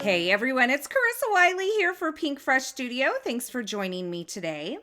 Hey everyone, it's Carissa Wiley here for Pinkfresh Studio. Thanks for joining me today.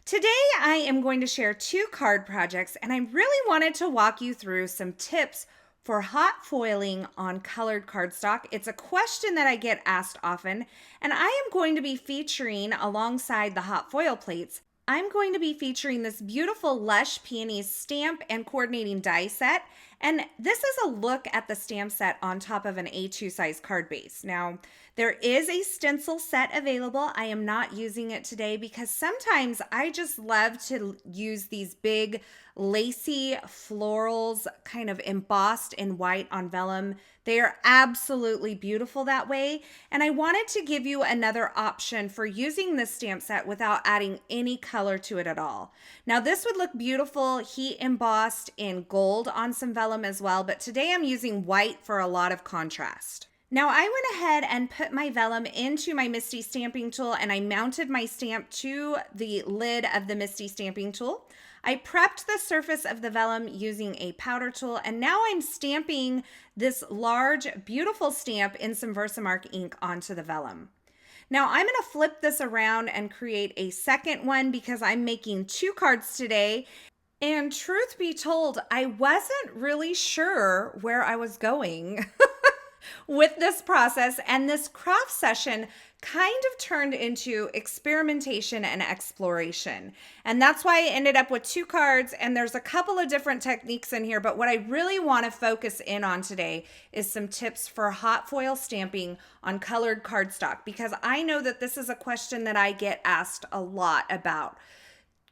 Today I am going to share 2 card projects, and I really wanted to walk you through some tips for hot foiling on colored cardstock. It's a question that I get asked often, and I am going to be featuring alongside the hot foil plates, I'm going to be featuring this beautiful Lush Peonies stamp and coordinating die set. And this is a look at the stamp set on top of an A2 size card base. Now, there is a stencil set available. I am not using it today because sometimes I just love to use these big lacy florals kind of embossed in white on vellum. They are absolutely beautiful that way. And I wanted to give you another option for using this stamp set without adding any color to it at all. Now, this would look beautiful heat embossed in gold on some vellum as well, but today I'm using white for a lot of contrast. Now I went ahead and put my vellum into my Misty stamping tool, and I mounted my stamp to the lid of the Misty stamping tool. I prepped the surface of the vellum using a powder tool, and now I'm stamping this large, beautiful stamp in some Versamark ink onto the vellum. Now I'm going to flip this around and create a second one because I'm making 2 cards today. And truth be told, I wasn't really sure where I was going with this process, and this craft session kind of turned into experimentation and exploration. And that's why I ended up with 2 cards, and there's a couple of different techniques in here, but what I really want to focus in on today is some tips for hot foil stamping on colored cardstock, because I know that this is a question that I get asked a lot about.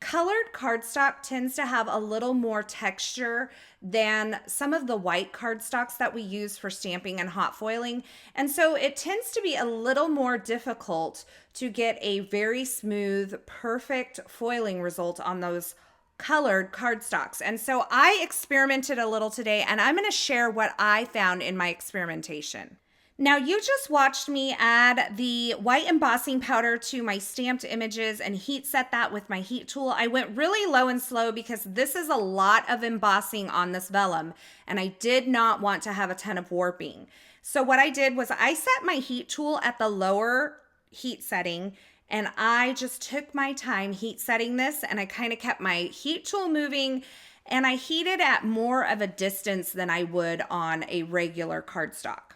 Colored cardstock tends to have a little more texture than some of the white cardstocks that we use for stamping and hot foiling. And so it tends to be a little more difficult to get a very smooth, perfect foiling result on those colored cardstocks. And so I experimented a little today, and I'm going to share what I found in my experimentation. Now, you just watched me add the white embossing powder to my stamped images and heat set that with my heat tool. I went really low and slow because this is a lot of embossing on this vellum, and I did not want to have a ton of warping. So what I did was I set my heat tool at the lower heat setting, and I just took my time heat setting this, and I kind of kept my heat tool moving, and I heated at more of a distance than I would on a regular cardstock.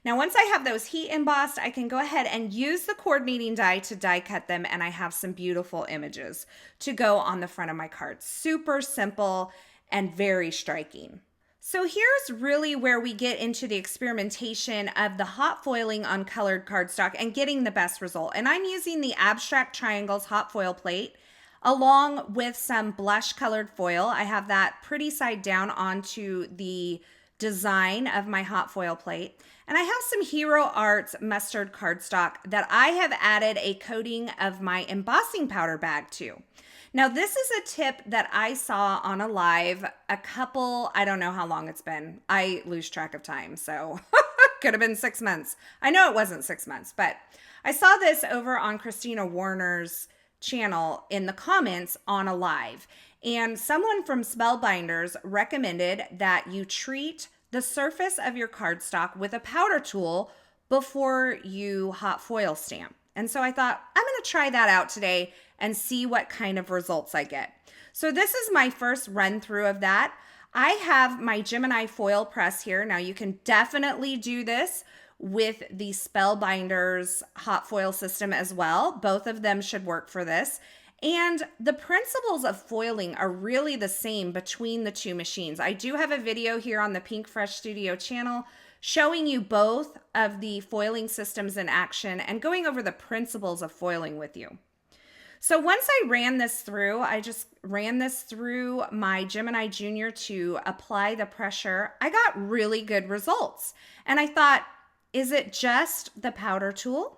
Now, once I have those heat embossed, I can go ahead and use the coordinating die to die cut them, and I have some beautiful images to go on the front of my cards. Super simple and very striking. So here's really where we get into the experimentation of the hot foiling on colored cardstock and getting the best result. And I'm using the Abstract Triangles hot foil plate along with some blush colored foil. I have that pretty side down onto the design of my hot foil plate. And I have some Hero Arts mustard cardstock that I have added a coating of my embossing powder bag to. Now, this is a tip that I saw on a live I don't know how long it's been. I lose track of time, so could have been 6 months. I know it wasn't 6 months, but I saw this over on Christina Warner's channel in the comments on a live. And someone from Spellbinders recommended that you treat the surface of your cardstock with a powder tool before you hot foil stamp. And so I thought, I'm going to try that out today and see what kind of results I get. So this is my first run through of that. I have my Gemini foil press here. Now you can definitely do this with the Spellbinders hot foil system as well. Both of them should work for this. And the principles of foiling are really the same between the 2 machines. I do have a video here on the Pinkfresh Studio channel showing you both of the foiling systems in action and going over the principles of foiling with you. So once I ran this through, I just ran this through my Gemini Junior to apply the pressure. I got really good results. And I thought, is it just the powder tool?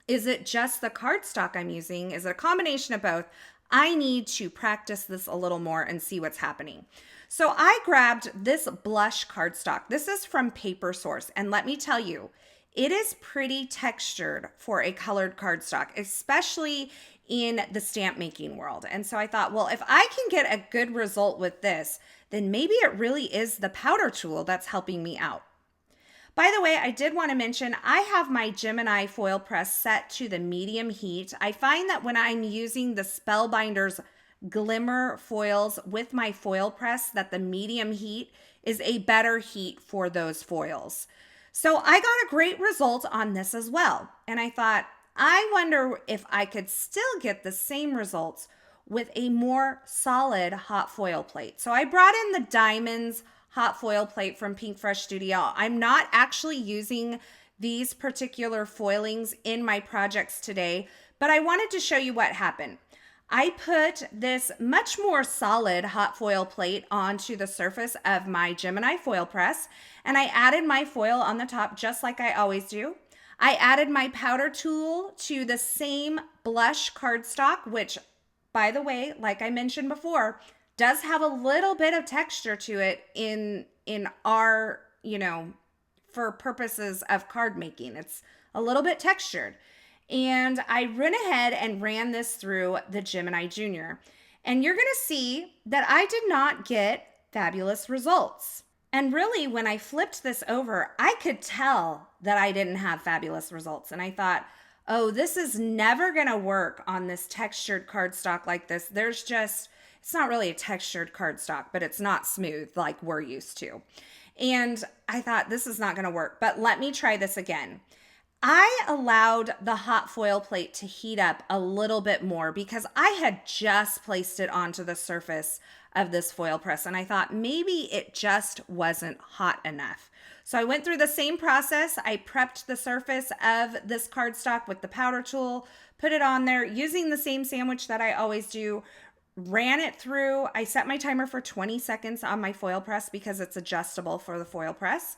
Is it just the cardstock I'm using? Is it a combination of both? I need to practice this a little more and see what's happening. So I grabbed this blush cardstock. This is from Paper Source. And let me tell you, it is pretty textured for a colored cardstock, especially in the stamp making world. And so I thought, well, if I can get a good result with this, then maybe it really is the powder tool that's helping me out. By the way, I did want to mention I have my Gemini foil press set to the medium heat. I find that when I'm using the Spellbinders glimmer foils with my foil press, that the medium heat is a better heat for those foils. So I got a great result on this as well. And I thought, I wonder if I could still get the same results with a more solid hot foil plate. So I brought in the Diamonds hot foil plate from Pinkfresh Studio. I'm not actually using these particular foilings in my projects today, but I wanted to show you what happened. I put this much more solid hot foil plate onto the surface of my Gemini foil press, and I added my foil on the top just like I always do. I added my powder tool to the same blush cardstock, which, by the way, like I mentioned before, does have a little bit of texture to it in our, for purposes of card making. It's a little bit textured. And I went ahead and ran this through the Gemini Junior. And you're going to see that I did not get fabulous results. And really, when I flipped this over, I could tell that I didn't have fabulous results. And I thought, oh, this is never going to work on this textured cardstock like this. It's not really a textured cardstock, but it's not smooth like we're used to. And I thought, this is not going to work, but let me try this again. I allowed the hot foil plate to heat up a little bit more because I had just placed it onto the surface of this foil press, and I thought maybe it just wasn't hot enough. So I went through the same process. I prepped the surface of this cardstock with the powder tool, put it on there using the same sandwich that I always do, ran it through. I set my timer for 20 seconds on my foil press because it's adjustable for the foil press.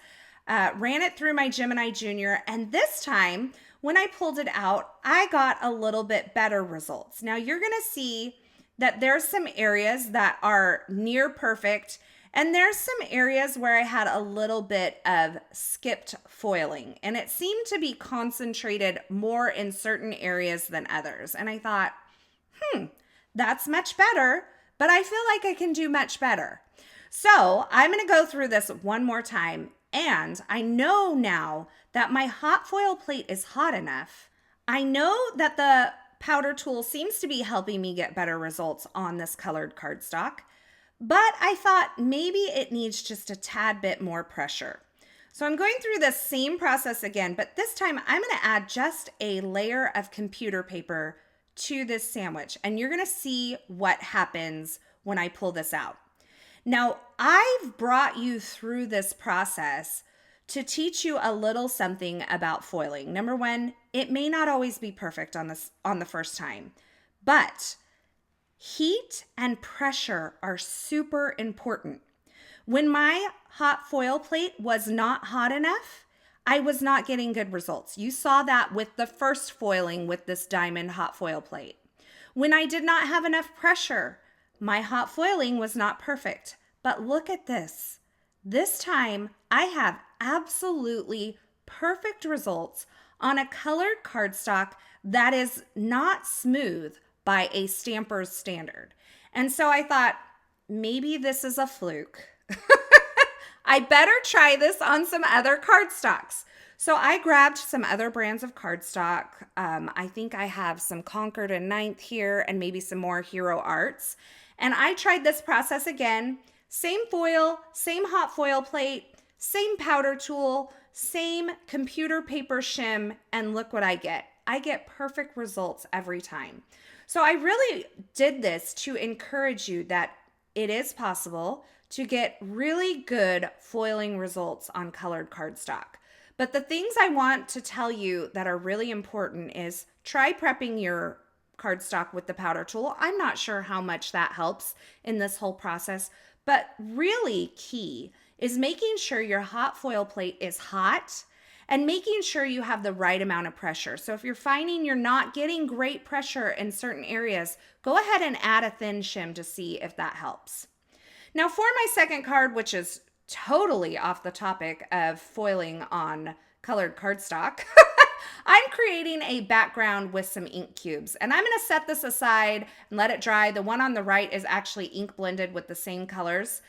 Ran it through my Gemini Junior, and this time when I pulled it out, I got a little bit better results. Now you're going to see that there's some areas that are near perfect, and there's some areas where I had a little bit of skipped foiling, and it seemed to be concentrated more in certain areas than others. And I thought, that's much better, but I feel like I can do much better. So I'm going to go through this one more time. And I know now that my hot foil plate is hot enough. I know that the powder tool seems to be helping me get better results on this colored cardstock, but I thought maybe it needs just a tad bit more pressure. So I'm going through the same process again, but this time I'm going to add just a layer of computer paper to this sandwich, and you're going to see what happens when I pull this out. Now, I've brought you through this process to teach you a little something about foiling. Number one, it may not always be perfect on the first time, but heat and pressure are super important. When my hot foil plate was not hot enough, I was not getting good results. You saw that with the first foiling with this diamond hot foil plate. When I did not have enough pressure, my hot foiling was not perfect. But look at this. This time, I have absolutely perfect results on a colored cardstock that is not smooth by a stamper's standard. And so I thought, maybe this is a fluke. I better try this on some other cardstocks. So I grabbed some other brands of cardstock. I think I have some Concord and Ninth here and maybe some more Hero Arts. And I tried this process again. Same foil, same hot foil plate, same powder tool, same computer paper shim, and look what I get. I get perfect results every time. So I really did this to encourage you that it is possible to get really good foiling results on colored cardstock. But the things I want to tell you that are really important is try prepping your cardstock with the powder tool. I'm not sure how much that helps in this whole process, but really key is making sure your hot foil plate is hot and making sure you have the right amount of pressure. So if you're finding you're not getting great pressure in certain areas, go ahead and add a thin shim to see if that helps. Now for my second card, which is totally off the topic of foiling on colored cardstock, I'm creating a background with some ink cubes, and I'm going to set this aside and let it dry. The one on the right is actually ink blended with the same colors.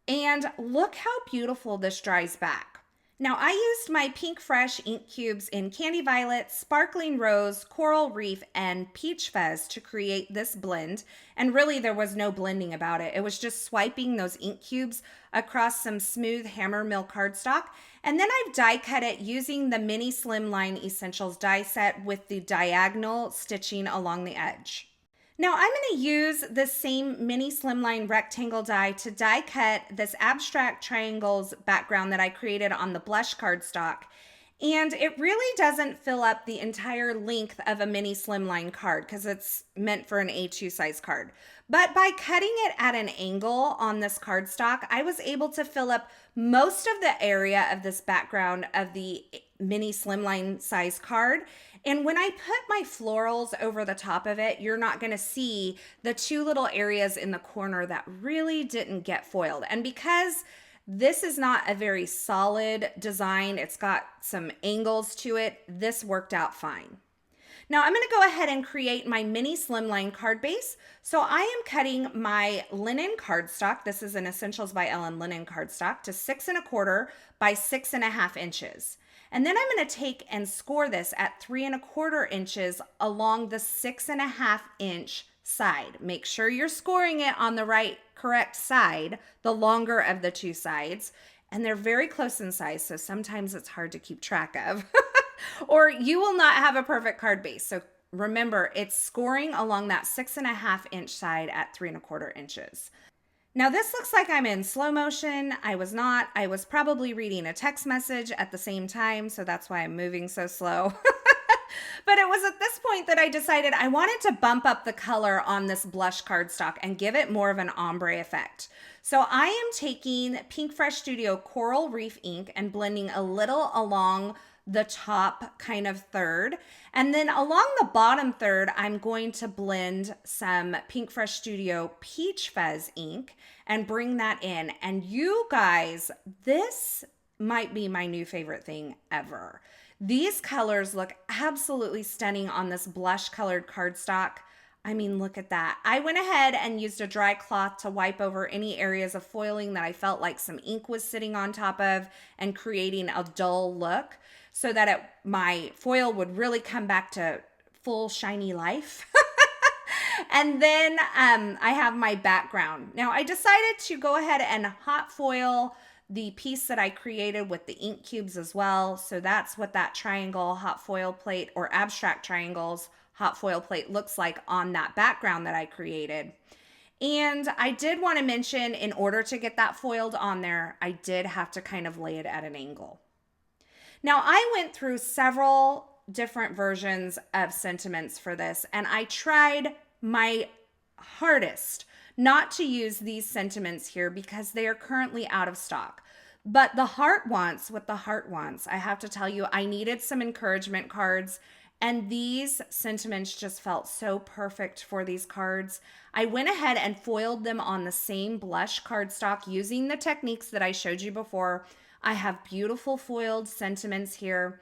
And look how beautiful this dries back. Now, I used my Pinkfresh ink cubes in Candy Violet, Sparkling Rose, Coral Reef, and Peach Fuzz to create this blend. And really, there was no blending about it. It was just swiping those ink cubes across some smooth hammer mill cardstock. And then I've die cut it using the mini Slimline Essentials die set with the diagonal stitching along the edge. Now I'm going to use the same mini Slimline rectangle die to die cut this abstract triangles background that I created on the blush cardstock. And it really doesn't fill up the entire length of a mini Slimline card because it's meant for an A2 size card. But by cutting it at an angle on this cardstock, I was able to fill up most of the area of this background of the mini Slimline size card. And when I put my florals over the top of it, you're not going to see the two little areas in the corner that really didn't get foiled. And because this is not a very solid design, it's got some angles to it, this worked out fine. Now I'm going to go ahead and create my mini Slimline card base. So I am cutting my linen cardstock. This is an Essentials by Ellen linen cardstock to 6 1/4 by 6 1/2 inches. And then I'm going to take and score this at 3 1/4 inches along the 6 1/2 inch side. Make sure you're scoring it on the correct side, the longer of the two sides. And they're very close in size, so sometimes it's hard to keep track of. Or you will not have a perfect card base. So remember, it's scoring along that 6 1/2 inch side at 3 1/4 inches. Now this looks like I'm in slow motion. I was not. I was probably reading a text message at the same time, so that's why I'm moving so slow. But it was at this point that I decided I wanted to bump up the color on this blush cardstock and give it more of an ombre effect. So I am taking Pinkfresh Studio Coral Reef ink and blending a little along the top kind of third. And then along the bottom third, I'm going to blend some Pinkfresh Studio Peach Fuzz ink and bring that in. And you guys, this might be my new favorite thing ever. These colors look absolutely stunning on this blush colored cardstock. I mean, look at that. I went ahead and used a dry cloth to wipe over any areas of foiling that I felt like some ink was sitting on top of and creating a dull look so that my foil would really come back to full shiny life. And then I have my background. Now I decided to go ahead and hot foil the piece that I created with the ink cubes as well. So that's what that triangle hot foil plate or abstract triangles hot foil plate looks like on that background that I created. And I did want to mention, in order to get that foiled on there, I did have to kind of lay it at an angle. Now I went through several different versions of sentiments for this, and I tried my hardest not to use these sentiments here because they are currently out of stock. But the heart wants what the heart wants. I have to tell you, I needed some encouragement cards, and these sentiments just felt so perfect for these cards. I went ahead and foiled them on the same blush cardstock using the techniques that I showed you before. I have beautiful foiled sentiments here.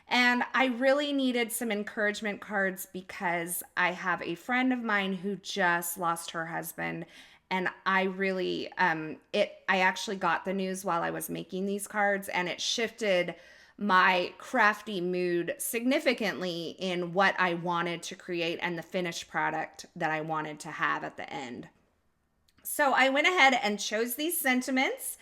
And I really needed some encouragement cards because I have a friend of mine who just lost her husband. And I really, I actually got the news while I was making these cards, and it shifted my crafty mood significantly in what I wanted to create and the finished product that I wanted to have at the end. So I went ahead and chose these sentiments,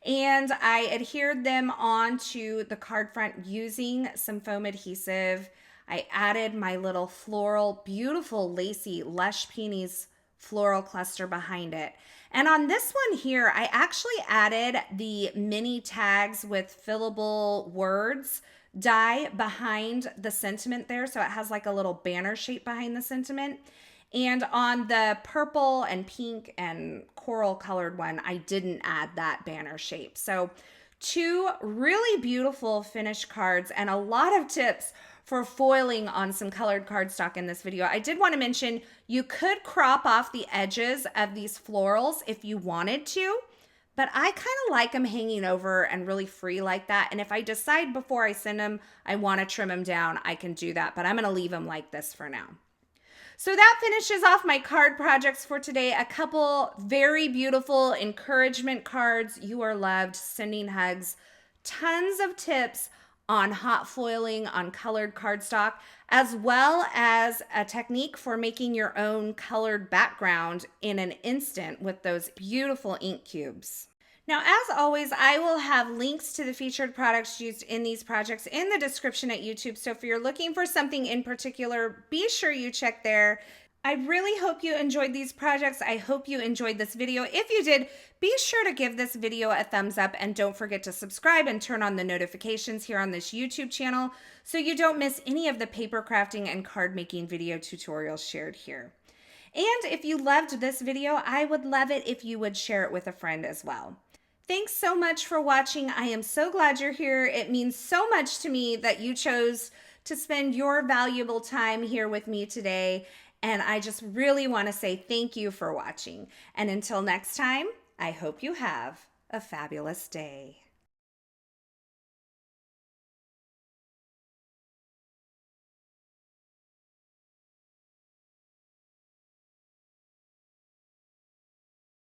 and I adhered them onto the card front using some foam adhesive. I added my little floral, beautiful, lacy Lush Peonies floral cluster behind it. And on this one here, I actually added the mini tags with fillable words die behind the sentiment there. So it has like a little banner shape behind the sentiment. And on the purple and pink and coral colored one, I didn't add that banner shape. So two really beautiful finished cards and a lot of tips for foiling on some colored cardstock in this video. I did want to mention you could crop off the edges of these florals if you wanted to, but I kind of like them hanging over and really free like that. And if I decide before I send them, I want to trim them down, I can do that, but I'm going to leave them like this for now. So that finishes off my card projects for today. A couple very beautiful encouragement cards. You are loved. Sending hugs tons of tips on hot foiling, on colored cardstock, as well as a technique for making your own colored background in an instant with those beautiful ink cubes. Now, as always, I will have links to the featured products used in these projects in the description at YouTube. So if you're looking for something in particular, be sure you check there. I really hope you enjoyed these projects. I hope you enjoyed this video. If you did, be sure to give this video a thumbs up and don't forget to subscribe and turn on the notifications here on this YouTube channel so you don't miss any of the paper crafting and card making video tutorials shared here. And if you loved this video, I would love it if you would share it with a friend as well. Thanks so much for watching. I am so glad you're here. It means so much to me that you chose to spend your valuable time here with me today. And I just really want to say thank you for watching. And until next time, I hope you have a fabulous day.